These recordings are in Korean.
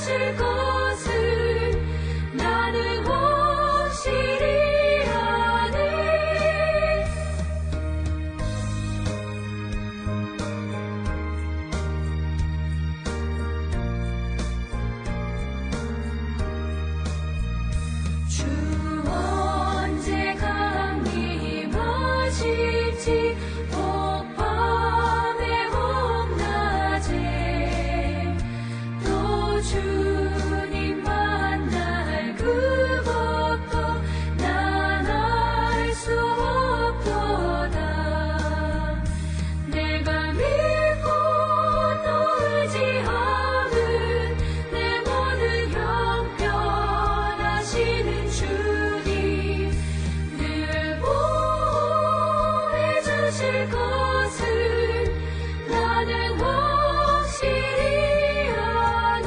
주실 것을 나는 확실히 아네. 주 언제 강림하실지 밤에 밤낮에 또 주님 만날 그것도 난 알 수 없도다. 내가 믿고 또 의지하는 내 모든 형편하시는 주님 늘 보호해 주실 것을 나는 확실히 아네.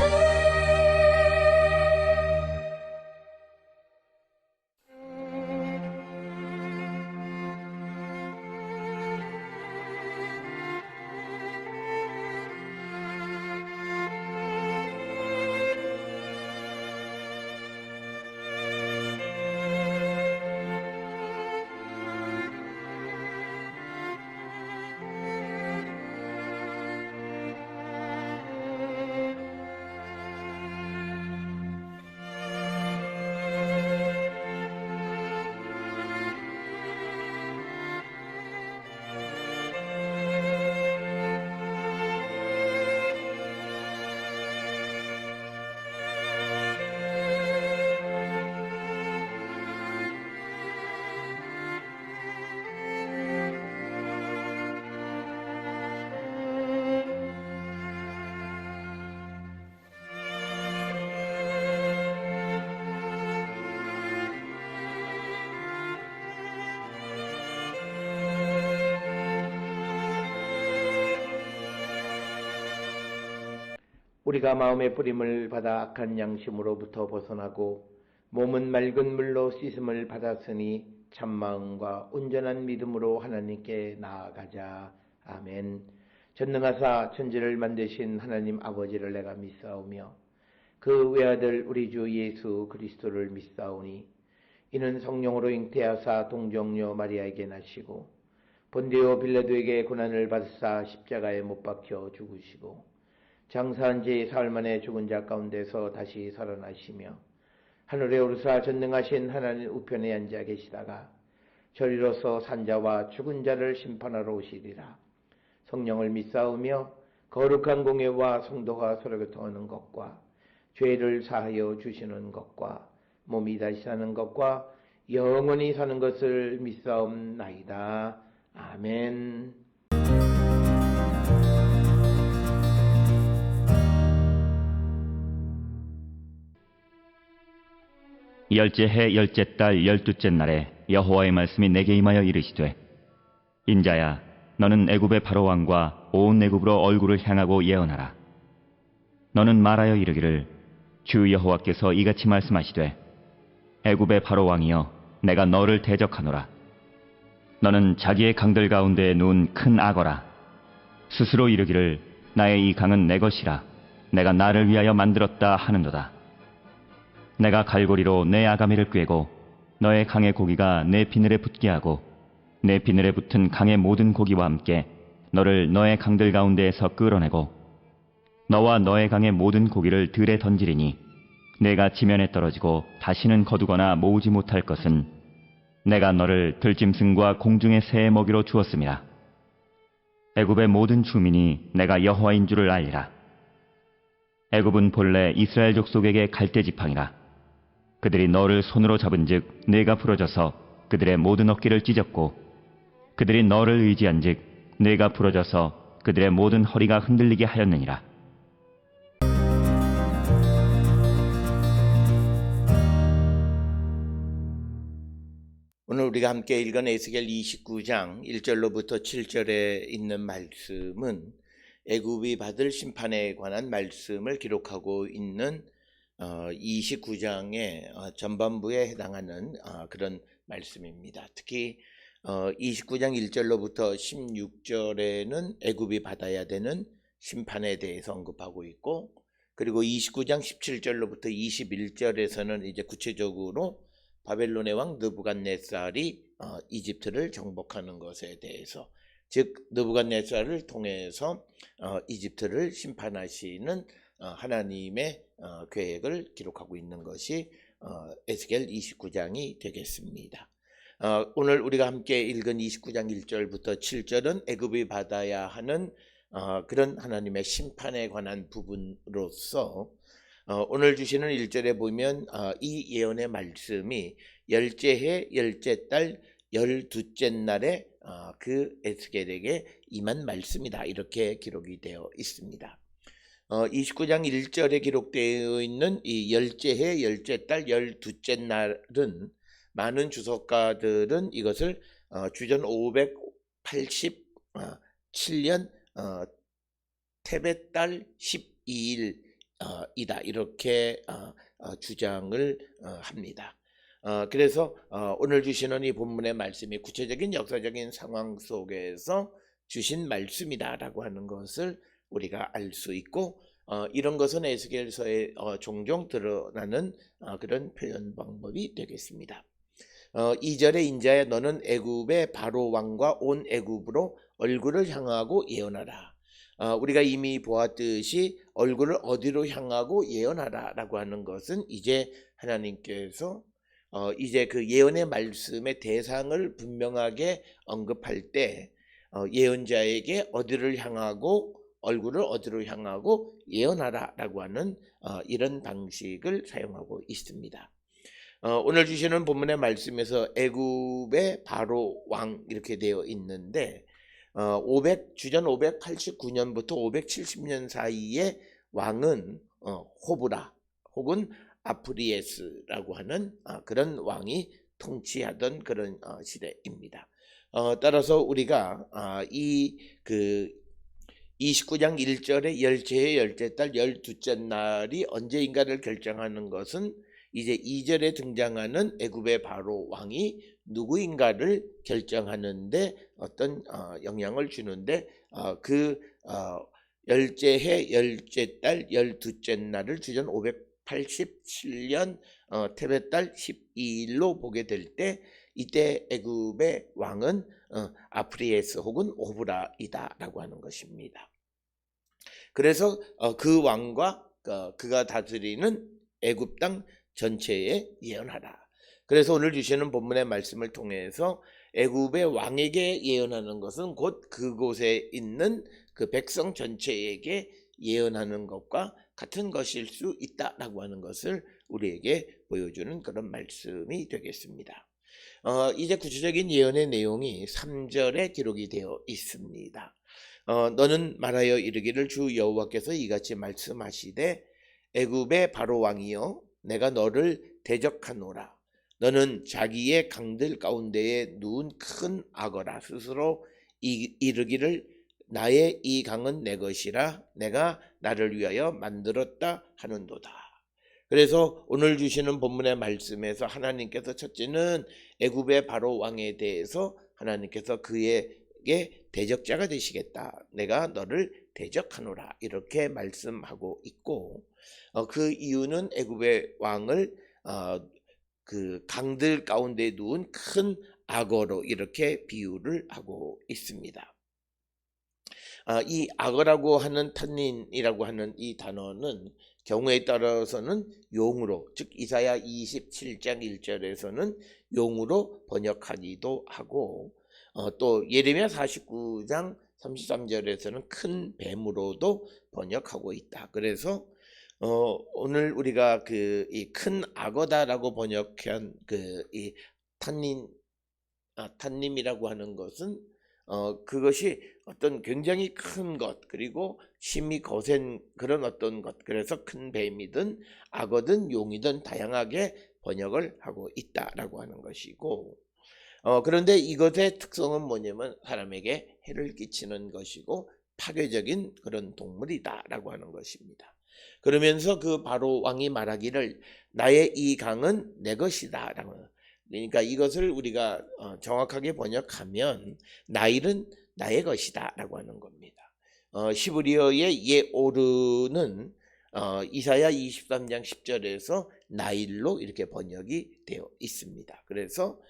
우리가 마음의 뿌림을 받아 악한 양심으로부터 벗어나고 몸은 맑은 물로 씻음을 받았으니 참마음과 온전한 믿음으로 하나님께 나아가자. 아멘. 전능하사 천지를 만드신 하나님 아버지를 내가 믿사오며 그 외아들 우리 주 예수 그리스도를 믿사오니 이는 성령으로 잉태하사 동정녀 마리아에게 나시고 본디오 빌라도에게 고난을 받으사 십자가에 못 박혀 죽으시고 장사한 지 사흘 만에 죽은 자 가운데서 다시 살아나시며 하늘에 오르사 전능하신 하나님 우편에 앉아 계시다가 저리로서 산자와 죽은 자를 심판하러 오시리라. 성령을 믿사오며 거룩한 공예와 성도가 서로 교통하는 것과 죄를 사하여 주시는 것과 몸이 다시 사는 것과 영원히 사는 것을 믿사옵나이다. 아멘. 열째 해 열째 달 열두째 날에 여호와의 말씀이 내게 임하여 이르시되 인자야 너는 애굽의 바로 왕과 온 애굽으로 얼굴을 향하고 예언하라. 너는 말하여 이르기를 주 여호와께서 이같이 말씀하시되 애굽의 바로 왕이여 내가 너를 대적하노라. 너는 자기의 강들 가운데에 누운 큰 악어라. 스스로 이르기를 나의 이 강은 내 것이라 내가 나를 위하여 만들었다 하는도다. 내가 갈고리로 내 아가미를 꿰고 너의 강의 고기가 내 비늘에 붙게 하고 내 비늘에 붙은 강의 모든 고기와 함께 너를 너의 강들 가운데에서 끌어내고 너와 너의 강의 모든 고기를 들에 던지리니 내가 지면에 떨어지고 다시는 거두거나 모으지 못할 것은 내가 너를 들짐승과 공중의 새의 먹이로 주었음이라. 애굽의 모든 주민이 내가 여호와인 줄을 알리라. 애굽은 본래 이스라엘 족속에게 갈대 지팡이라. 그들이 너를 손으로 잡은즉 네가 부러져서 그들의 모든 어깨를 찢었고 그들이 너를 의지한즉 네가 부러져서 그들의 모든 허리가 흔들리게 하였느니라. 오늘 우리가 함께 읽은 에스겔 29장 1절로부터 7절에 있는 말씀은 애굽이 받을 심판에 관한 말씀을 기록하고 있는 29장의 전반부에 해당하는 그런 말씀입니다. 특히 29장 1절로부터 16절에는 애굽이 받아야 되는 심판에 대해서 언급하고 있고 그리고 29장 17절로부터 21절에서는 이제 구체적으로 바벨론의 왕 느부갓네살이 이집트를 정복하는 것에 대해서, 즉 느부갓네살을 통해서 이집트를 심판하시는 하나님의 계획을 기록하고 있는 것이 에스겔 29장이 되겠습니다. 오늘 우리가 함께 읽은 29장 1절부터 7절은 애굽이 받아야 하는 그런 하나님의 심판에 관한 부분으로서, 오늘 주시는 1절에 보면 이 예언의 말씀이 열째 해 열째 달 12째 날에 그 에스겔에게 임한 말씀이다, 이렇게 기록이 되어 있습니다. 29장 1절에 기록되어 있는 이 열째 해 열째 달 12째 날은 많은 주석가들은 이것을 주전 587년 테벳달 12일 이다, 이렇게 주장을 합니다. 그래서 오늘 주시는 이 본문의 말씀이 구체적인 역사적인 상황 속에서 주신 말씀이다라고 하는 것을 우리가 알 수 있고, 이런 것은 에스겔서에 종종 드러나는 그런 표현 방법이 되겠습니다. 2절에 인자야 너는 애굽의 바로 왕과 온 애굽으로 얼굴을 향하고 예언하라. 우리가 이미 보았듯이 얼굴을 어디로 향하고 예언하라 라고 하는 것은 이제 하나님께서 이제 그 예언의 말씀의 대상을 분명하게 언급할 때 예언자에게 어디를 향하고 얼굴을 어디로 향하고 예언하라 라고 하는 이런 방식을 사용하고 있습니다. 오늘 주시는 본문의 말씀에서 애굽의 바로 왕 이렇게 되어 있는데, 주전 589년부터 570년 사이에 왕은 호브라 혹은 아프리에스라고 하는 그런 왕이 통치하던 그런 시대입니다. 따라서 우리가 이 29장 1절에 열째 열째 달 12째 날이 언제인가를 결정하는 것은 이제 2절에 등장하는 애굽의 바로 왕이 누구인가를 결정하는데 어떤 영향을 주는데, 그 열째 해 열째 달 12째 날을 주전 587년 테벳달 12일로 보게 될 때, 이때 애굽의 왕은 아프리에스 혹은 오브라이다 라고 하는 것입니다. 그래서 그 왕과 그가 다스리는 애굽 땅 전체에 예언하라. 그래서 오늘 주시는 본문의 말씀을 통해서 애굽의 왕에게 예언하는 것은 곧 그곳에 있는 그 백성 전체에게 예언하는 것과 같은 것일 수 있다라고 하는 것을 우리에게 보여주는 그런 말씀이 되겠습니다. 이제 구체적인 예언의 내용이 3절에 기록이 되어 있습니다. 너는 말하여 이르기를 주 여호와께서 이같이 말씀하시되 애굽의 바로 왕이여 내가 너를 대적하노라. 너는 자기의 강들 가운데에 누운 큰 악어라. 스스로 이르기를 나의 이 강은 내 것이라 내가 나를 위하여 만들었다 하는도다. 그래서 오늘 주시는 본문의 말씀에서 하나님께서 첫째는 애굽의 바로 왕에 대해서 하나님께서 그에게 대적자가 되시겠다. 내가 너를 대적하노라. 이렇게 말씀하고 있고, 그 이유는 애굽의 왕을 그 강들 가운데 누운 큰 악어로 이렇게 비유를 하고 있습니다. 이 악어라고 하는 탄닌이라고 하는 이 단어는 경우에 따라서는 용으로, 즉 이사야 27장 1절에서는 용으로 번역하기도 하고, 또 예레미야 49장 33절에서는 큰 뱀으로도 번역하고 있다. 그래서 오늘 우리가 그 이 큰 악어다라고 번역한 그 이 탄님이라고 하는 것은 그것이 어떤 굉장히 큰 것, 그리고 심히 거센 그런 어떤 것, 그래서 큰 뱀이든 악어든 용이든 다양하게 번역을 하고 있다라고 하는 것이고, 그런데 이것의 특성은 뭐냐면 사람에게 해를 끼치는 것이고 파괴적인 그런 동물이다라고 하는 것입니다. 그러면서 그 바로 왕이 말하기를 나의 이 강은 내 것이다 라고. 그러니까 이것을 우리가 정확하게 번역하면 나일은 나의 것이다 라고 하는 겁니다. 시브리어의 예오르는 이사야 23장 10절에서 나일로 이렇게 번역이 되어 있습니다. 그래서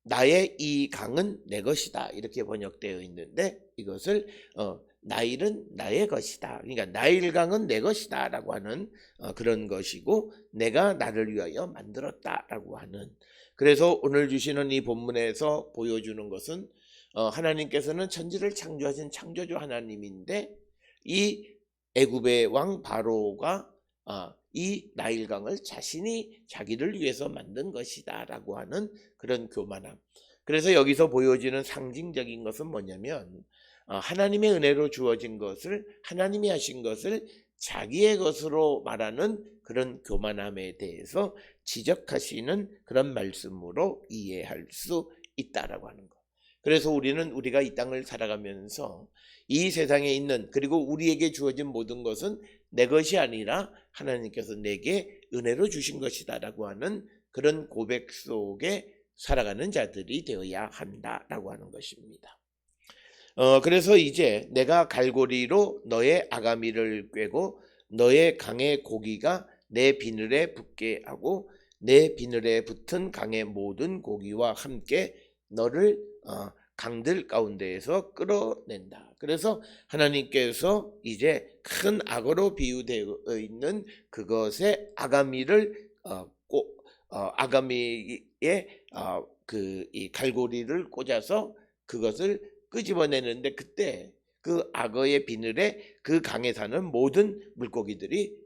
나의 이 강은 내 것이다 이렇게 번역되어 있는데, 이것을 나일은 나의 것이다, 그러니까 나일강은 내 것이다 라고 하는 그런 것이고, 내가 나를 위하여 만들었다라고 하는. 그래서 오늘 주시는 이 본문에서 보여주는 것은 하나님께서는 천지를 창조하신 창조주 하나님인데, 이 애굽의 왕 바로가 이 나일강을 자신이 자기를 위해서 만든 것이다 라고 하는 그런 교만함. 그래서 여기서 보여지는 상징적인 것은 뭐냐면, 하나님의 은혜로 주어진 것을, 하나님이 하신 것을 자기의 것으로 말하는 그런 교만함에 대해서 지적하시는 그런 말씀으로 이해할 수 있다라고 하는 것. 그래서 우리가 이 땅을 살아가면서 이 세상에 있는, 그리고 우리에게 주어진 모든 것은 내 것이 아니라 하나님께서 내게 은혜로 주신 것이다 라고 하는 그런 고백 속에 살아가는 자들이 되어야 한다라고 하는 것입니다. 그래서 이제 내가 갈고리로 너의 아가미를 꿰고 너의 강의 고기가 내 비늘에 붙게 하고 내 비늘에 붙은 강의 모든 고기와 함께 너를 강들 가운데에서 끌어낸다. 그래서 하나님께서 이제 큰 악어로 비유되어 있는 그것의 아가미를 아가미에 이 갈고리를 꽂아서 그것을 끄집어내는데, 그때 그 악어의 비늘에 그 강에 사는 모든 물고기들이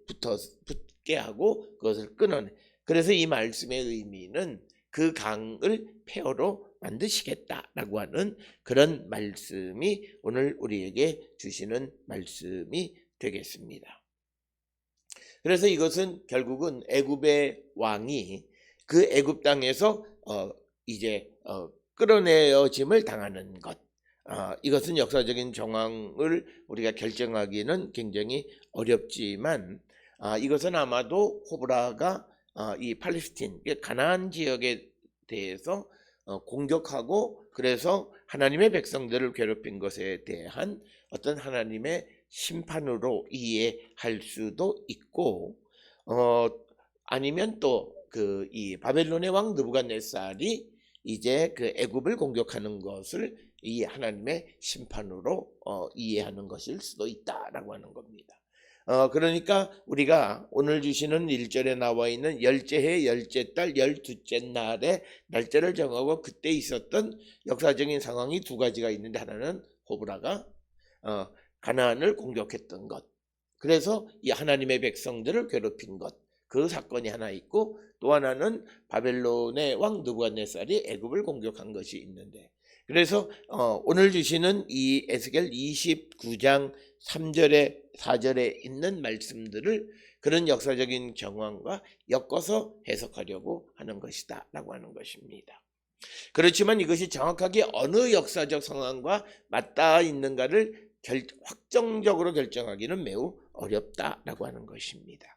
붙게 하고 그것을 끊어내. 그래서 이 말씀의 의미는 그 강을 폐허로 만드시겠다라고 하는 그런 말씀이 오늘 우리에게 주시는 말씀이 되겠습니다. 그래서 이것은 결국은 애굽의 왕이 그 애굽 땅에서 이제 끌어내어짐을 당하는 것. 이것은 역사적인 정황을 우리가 결정하기는 굉장히 어렵지만, 이것은 아마도 호브라가 이 팔레스틴, 가나안 지역에 대해서 공격하고, 그래서 하나님의 백성들을 괴롭힌 것에 대한 어떤 하나님의 심판으로 이해할 수도 있고, 아니면 또 이 바벨론의 왕 느부갓네살이 이제 그 애굽을 공격하는 것을 이 하나님의 심판으로 이해하는 것일 수도 있다라고 하는 겁니다. 그러니까 우리가 오늘 주시는 1절에 나와 있는 열째 해 열째 달 12째 날에 날짜를 정하고 그때 있었던 역사적인 상황이 두 가지가 있는데, 하나는 호브라가 가나안을 공격했던 것, 그래서 이 하나님의 백성들을 괴롭힌 것, 그 사건이 하나 있고, 또 하나는 바벨론의 왕 느부갓네살이 애굽을 공격한 것이 있는데, 그래서 오늘 주시는 이 에스겔 29장 3절에 4절에 있는 말씀들을 그런 역사적인 정황과 엮어서 해석하려고 하는 것이다 라고 하는 것입니다. 그렇지만 이것이 정확하게 어느 역사적 상황과 맞닿아 있는가를 확정적으로 결정하기는 매우 어렵다라고 하는 것입니다.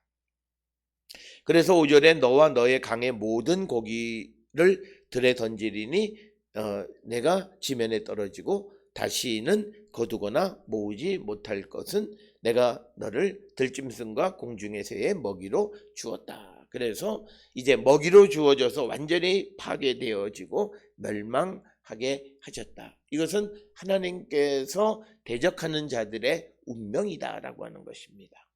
그래서 5절에 너와 너의 강의 모든 고기를 들에 던지리니 내가 지면에 떨어지고 다시는 거두거나 모으지 못할 것은 내가 너를 들짐승과 공중의 새의 먹이로 주었다. 그래서 이제 먹이로 주어져서 완전히 파괴되어지고 멸망하게 하셨다. 이것은 하나님께서 대적하는 자들의 운명이다라고 하는 것입니다.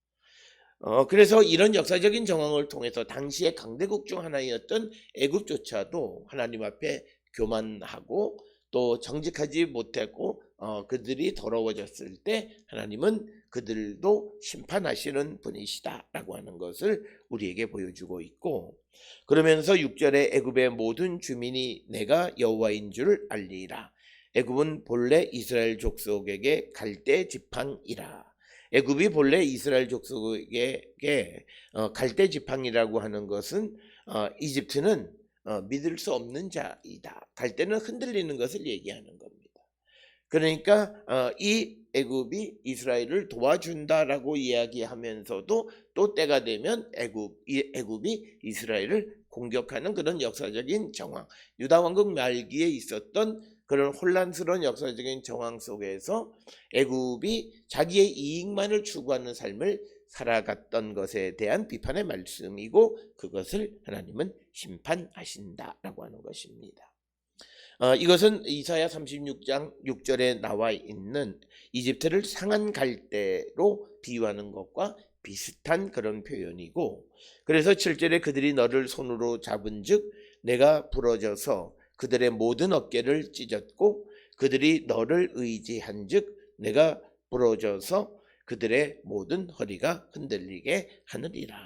그래서 이런 역사적인 정황을 통해서 당시의 강대국 중 하나였던 애굽조차도 하나님 앞에 교만하고 또 정직하지 못했고 그들이 더러워졌을 때 하나님은 그들도 심판하시는 분이시다라고 하는 것을 우리에게 보여주고 있고, 그러면서 6절에 애굽의 모든 주민이 내가 여호와인 줄 알리라. 애굽은 본래 이스라엘 족속에게 갈대 지팡이라. 애굽이 본래 이스라엘 족속에게 갈대 지팡이라고 하는 것은 이집트는 믿을 수 없는 자이다. 갈대는 흔들리는 것을 얘기하는 겁니다. 그러니까 이 애굽이 이스라엘을 도와준다라고 이야기하면서도 또 때가 되면 애굽이 이스라엘을 공격하는 그런 역사적인 정황, 유다 왕국 말기에 있었던 그런 혼란스러운 역사적인 정황 속에서 애굽이 자기의 이익만을 추구하는 삶을 살아갔던 것에 대한 비판의 말씀이고, 그것을 하나님은 심판하신다라고 하는 것입니다. 이것은 이사야 36장 6절에 나와 있는 이집트를 상한 갈대로 비유하는 것과 비슷한 그런 표현이고, 그래서 7절에 그들이 너를 손으로 잡은 즉 내가 부러져서 그들의 모든 어깨를 찢었고, 그들이 너를 의지한 즉 내가 부러져서 그들의 모든 허리가 흔들리게 하느니라.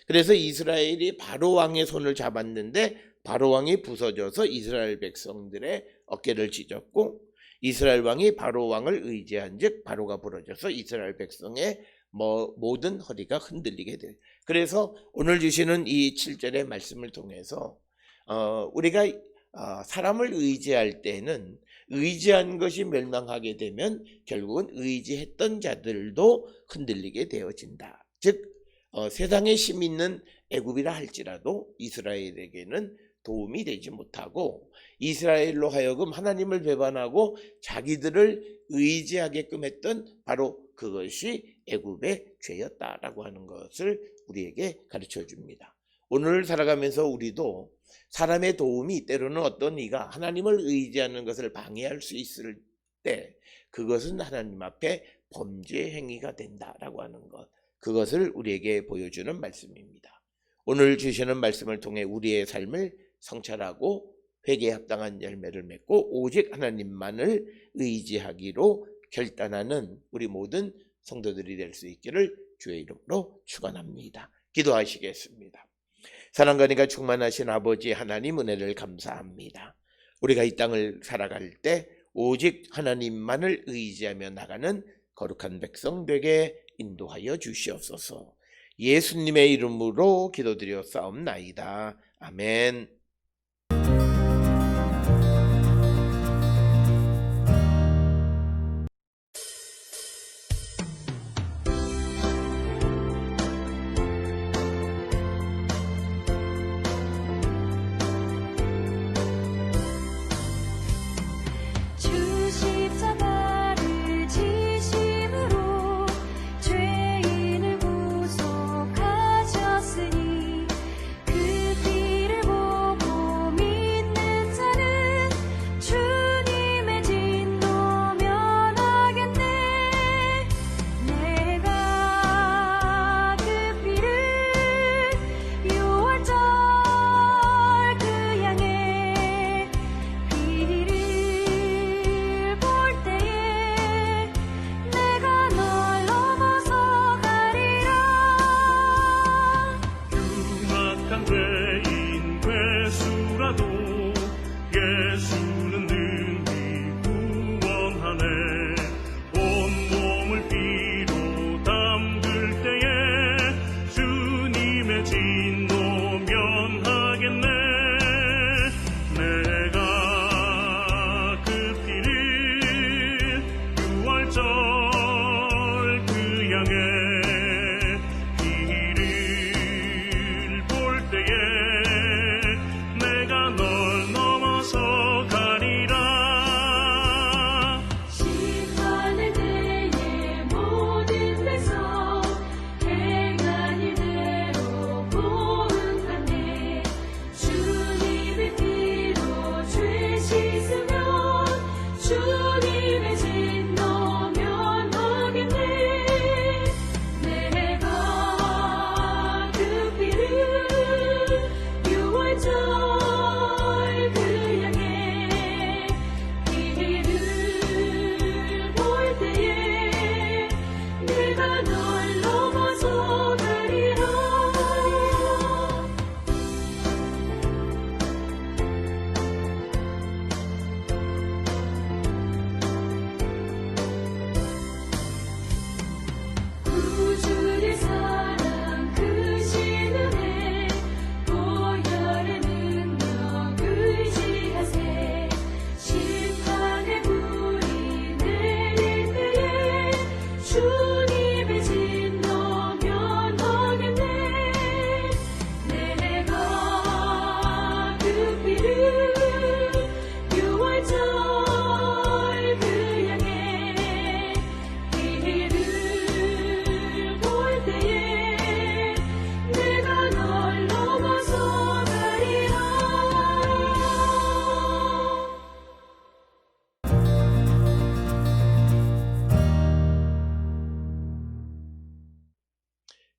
그래서 이스라엘이 바로 왕의 손을 잡았는데 바로 왕이 부서져서 이스라엘 백성들의 어깨를 찢었고, 이스라엘 왕이 바로 왕을 의지한 즉 바로가 부러져서 이스라엘 백성의 모든 허리가 흔들리게 돼. 그래서 오늘 주시는 이 7절의 말씀을 통해서 우리가 사람을 의지할 때는 의지한 것이 멸망하게 되면 결국은 의지했던 자들도 흔들리게 되어진다. 즉 세상에 힘 있는 애굽이라 할지라도 이스라엘에게는 도움이 되지 못하고, 이스라엘로 하여금 하나님을 배반하고 자기들을 의지하게끔 했던 바로 그것이 애굽의 죄였다라고 하는 것을 우리에게 가르쳐 줍니다. 오늘 살아가면서 우리도 사람의 도움이 때로는 어떤 이가 하나님을 의지하는 것을 방해할 수 있을 때 그것은 하나님 앞에 범죄 행위가 된다라고 하는 것, 그것을 우리에게 보여주는 말씀입니다. 오늘 주시는 말씀을 통해 우리의 삶을 성찰하고 회개에 합당한 열매를 맺고 오직 하나님만을 의지하기로 결단하는 우리 모든 성도들이 될 수 있기를 주의 이름으로 축원합니다. 기도하시겠습니다. 사랑과 은혜가 충만하신 아버지 하나님, 은혜를 감사합니다. 우리가 이 땅을 살아갈 때 오직 하나님만을 의지하며 나가는 거룩한 백성 되게 인도하여 주시옵소서. 예수님의 이름으로 기도드려 싸움나이다. 아멘. 주 십자가를 지심으로 죄인을 구속하셨으니 그 피를 보고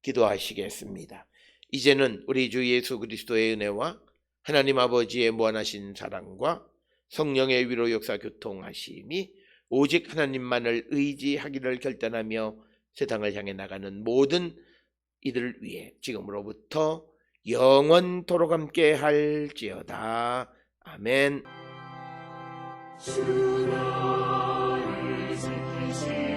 기도하시겠습니다. 이제는 우리 주 예수 그리스도의 은혜와 하나님 아버지의 무한하신 사랑과 성령의 위로 역사 교통하심이 오직 하나님만을 의지하기를 결단하며 세상을 향해 나가는 모든 이들을 위해 지금으로부터 영원토록 함께 할지어다. 아멘. 주 너를 지키시